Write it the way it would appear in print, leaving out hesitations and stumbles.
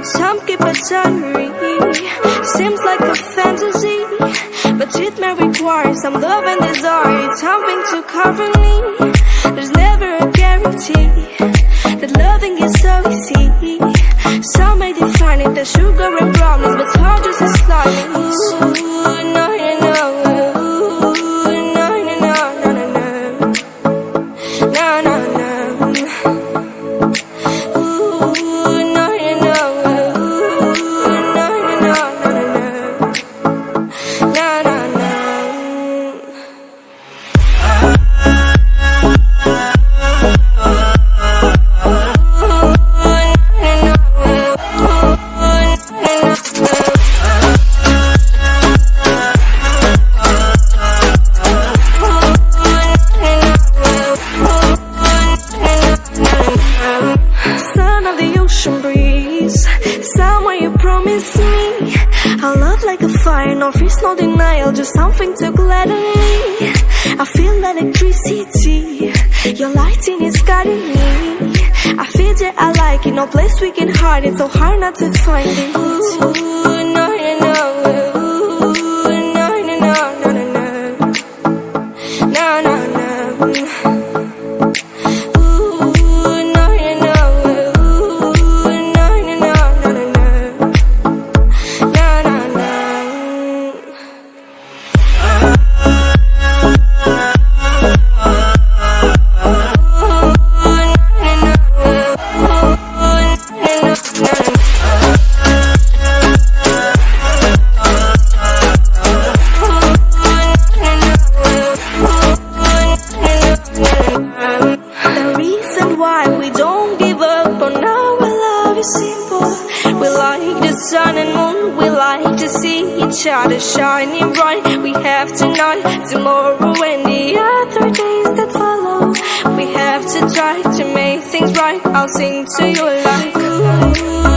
Some keep a diary, seems like a fantasy, but it may require some love and desire, something to cover me. There's never a guarantee that loving is so easy. Some may define it as sugar and brownies, but hard just as slices. Ooh, no, no, no. Ooh, no, no, no, no, no, no. No, no, no. Ooh, no, no, no. Ooh, no, no, no, no, no, no. No, no, no. Son of the ocean breeze, somewhere you promise me a love like a fire, no fears, no denial, just something to gladden me. I feel electricity, your lighting is guiding me. I feel that I like it, no place we can hide it, so hard not to find it. Ooh, no, no, no. Ooh, no, no, no, no, no, no. No, no, no. Why we don't give up on our love is simple. We like the sun and moon, we like to see each other shining bright. We have tonight, tomorrow and the other days that follow. We have to try to make things right. I'll sing to you like ooh.